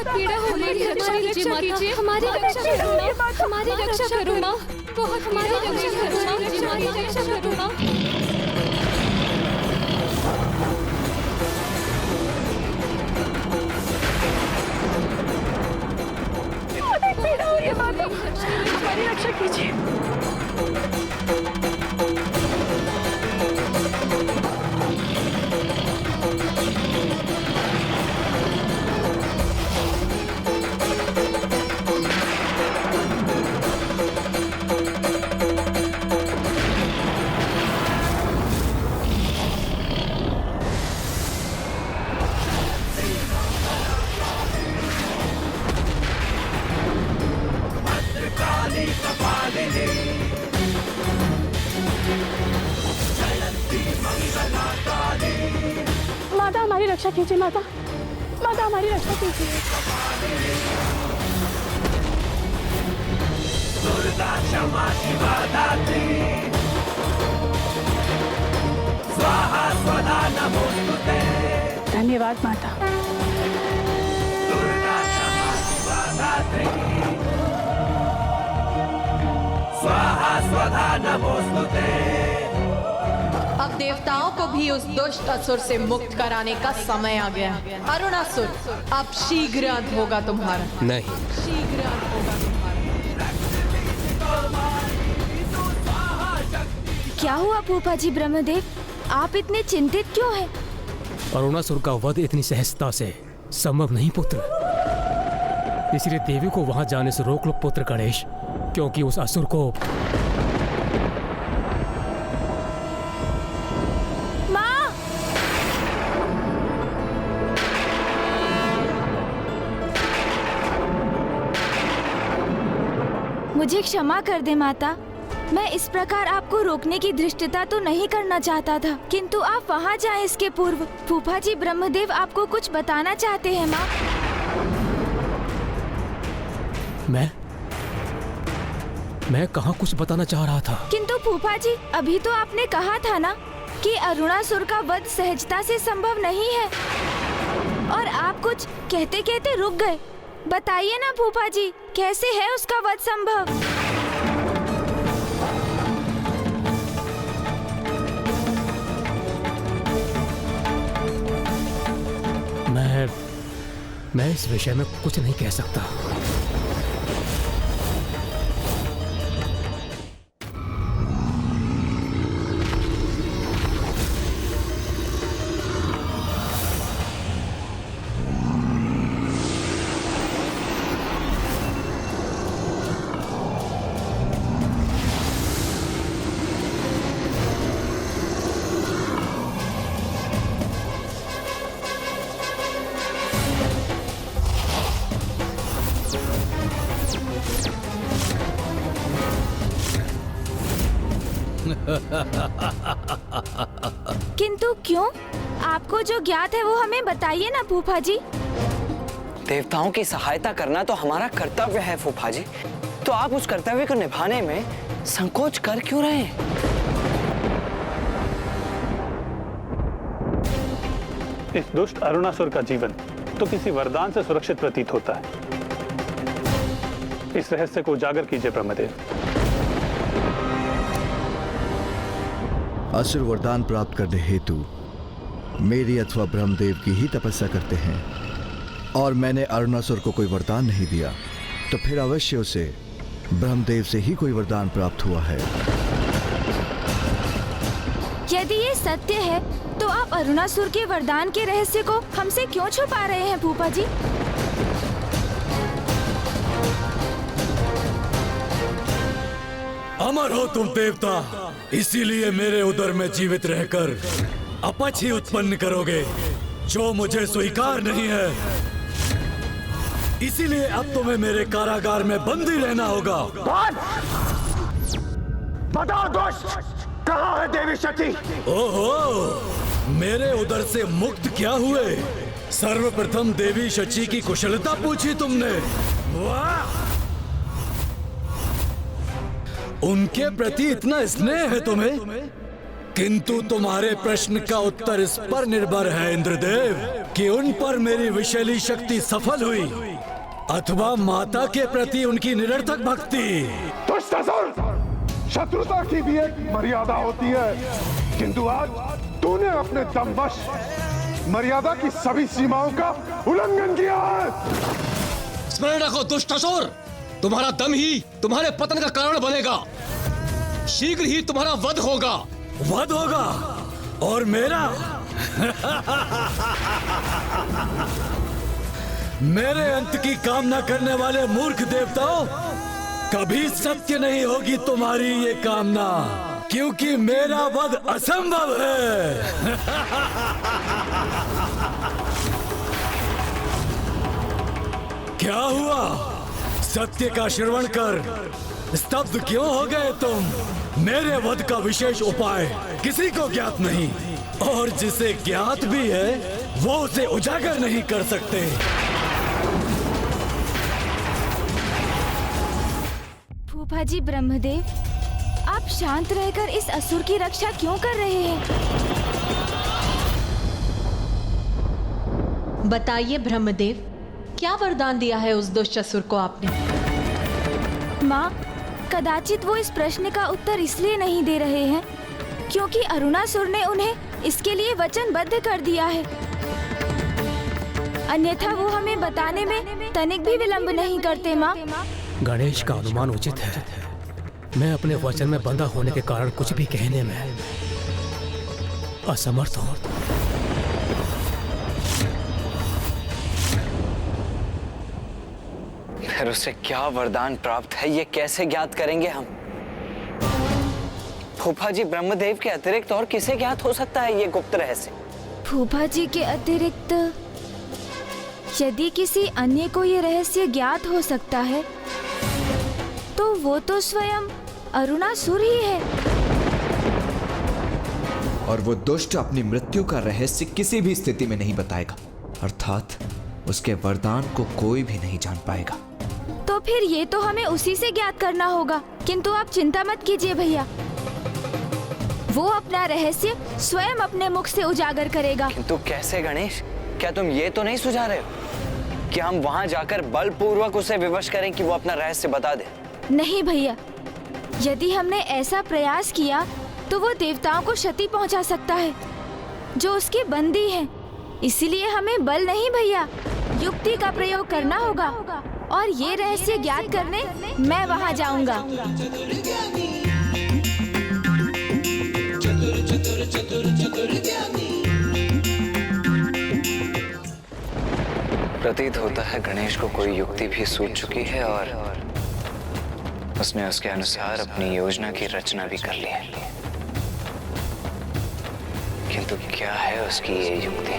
बहुत पीड़ा हो रही है, हमारी रक्षा कीजिए, हमारी रक्षा करो माँ, हमारी रक्षा करो माँ, बहुत हमारी रक्षा करो माँ, हमारी रक्षा करो माँ। पीड़ा हो रही है माता, हमारी रक्षा कीजिए। माता हमारी रक्षा कीजिए, माता माता हमारी रक्षा कीजिए। दुर्गा क्षमा शिवा दात्री, स्वाहा स्वधा नमोस्तुते। धन्यवाद माता। दुर्गा क्षमा शिवा दात्री, स्वाहा स्वधा नमोस्तुते। अब देवताओं को भी उस दुष्ट असुर से मुक्त कराने का समय आ गया। अरुणासुर, अब शीघ्र अंत होगा तुम्हारा। नहीं, शीघ्र अंत होगा तुम्हारा। क्या हुआ फूफा जी ब्रह्मदेव, आप इतने चिंतित क्यों हैं? अरुणासुर का वध इतनी सहजता से संभव नहीं पुत्र, इसलिए देवी को वहां जाने से रोक लो पुत्र गणेश, क्योंकि उस असुर को मुझे क्षमा कर दे माता, मैं इस प्रकार आपको रोकने की धृष्टता तो नहीं करना चाहता था, किंतु आप वहाँ जाएं इसके पूर्व। फूफा जी ब्रह्मदेव आपको कुछ बताना चाहते हैं माँ। मैं कहाँ कुछ बताना चाह रहा था? किंतु फूफा जी, अभी तो आपने कहा था ना कि अरुणासुर का वध सहजता से संभव नहीं है, और आप कुछ कहते कहते रुक गए। बताइए ना फूफा जी, कैसे है उसका वध संभव? मैं इस विषय में कुछ नहीं कह सकता। किंतु क्यों? आपको जो ज्ञात है वो हमें बताइए ना फूफा जी। देवताओं की सहायता करना तो हमारा कर्तव्य है फूफा जी, तो आप उस कर्तव्य को निभाने में संकोच कर क्यों रहे हैं? इस दुष्ट अरुणासुर का जीवन तो किसी वरदान से सुरक्षित प्रतीत होता है। इस रहस्य को उजागर कीजिए ब्रह्मदेव। असुर वरदान प्राप्त करने हेतु मेरी अथवा ब्रह्मदेव की ही तपस्या करते हैं, और मैंने अरुणासुर को कोई वरदान नहीं दिया, तो फिर अवश्य उसे ब्रह्मदेव से ही कोई वरदान प्राप्त हुआ है। यदि ये सत्य है तो आप अरुणासुर के वरदान के रहस्य को हमसे क्यों छुपा रहे हैं फूफा जी? अमर हो तुम देवता, इसीलिए मेरे उदर में जीवित रहकर अपच ही उत्पन्न करोगे जो मुझे स्वीकार नहीं है। इसीलिए अब तुम्हें मेरे कारागार में बंदी रहना होगा। बताओ दुष्ट, कहाँ है देवी शची? ओहो, मेरे उदर से मुक्त क्या हुए? सर्वप्रथम देवी शची की कुशलता पूछी तुमने। वाह! उनके प्रति इतना स्नेह है तुम्हें, किंतु तुम्हारे प्रश्न का उत्तर इस पर निर्भर है इंद्रदेव कि उन पर मेरी विषैली शक्ति सफल हुई अथवा माता के प्रति उनकी निरर्थक भक्ति। दुष्ट असुर, शत्रुता की भी एक मर्यादा होती है, किंतु आज तूने अपने दमवश मर्यादा की सभी सीमाओं का उल्लंघन किया है। स्मरण रखो दुष्ट असुर, तुम्हारा दम ही तुम्हारे पतन का कारण बनेगा। शीघ्र ही तुम्हारा वध होगा। वध होगा और मेरा मेरे अंत की कामना करने वाले मूर्ख देवताओं, कभी सत्य नहीं होगी तुम्हारी ये कामना, क्योंकि मेरा वध असंभव है। क्या हुआ? सत्य का श्रवण कर स्तब्ध क्यों हो गए तुम? मेरे वध का विशेष उपाय किसी को ज्ञात नहीं, और जिसे ज्ञात भी है वो उसे उजागर नहीं कर सकते। फूफा जी ब्रह्मदेव, आप शांत रहकर इस असुर की रक्षा क्यों कर रहे हैं? बताइए ब्रह्मदेव, क्या वरदान दिया है उस दुष्ट असुर को आपने? माँ, कदाचित वो इस प्रश्न का उत्तर इसलिए नहीं दे रहे हैं क्योंकि अरुणासुर ने उन्हें इसके लिए वचनबद्ध कर दिया है। अन्यथा वो हमें बताने में तनिक भी विलंब नहीं करते माँ। गणेश का अनुमान उचित है। मैं अपने वचन में बंधा होने के कारण कुछ भी कहने में असमर्थ हूँ। फिर उसे क्या वरदान प्राप्त है, ये कैसे ज्ञात करेंगे हम? फूफा जी ब्रह्मदेव के अतिरिक्त और किसे ज्ञात हो सकता है ये गुप्त रहस्य? फूफा जी के अतिरिक्त यदि किसी अन्य को ये रहस्य ज्ञात हो सकता है तो वो तो स्वयं अरुणासुर ही है। और वो दुष्ट अपनी मृत्यु का रहस्य किसी भी स्थिति में नहीं बताएगा, अर्थात उसके वरदान को कोई भी नहीं जान पाएगा। तो फिर ये तो हमें उसी से ज्ञात करना होगा। किंतु आप चिंता मत कीजिए भैया, वो अपना रहस्य स्वयं अपने मुख से उजागर करेगा। किंतु कैसे गणेश? क्या तुम ये तो नहीं सुझा रहे हो कि हम वहां जाकर बलपूर्वक उसे विवश करें कि वो अपना रहस्य बता दे? नहीं भैया, यदि हमने ऐसा प्रयास किया तो वो देवताओं को क्षति पहुंचा सकता है जो उसके बंदी हैं। इसीलिए हमें बल नहीं भैया, युक्ति का प्रयोग करना होगा और ये रहस्य ज्ञात करने मैं वहां जाऊंगा। प्रतीत होता है गणेश को कोई युक्ति भी सूझ चुकी है और उसने उसके अनुसार अपनी योजना की रचना भी कर ली है। किंतु क्या है उसकी ये युक्ति?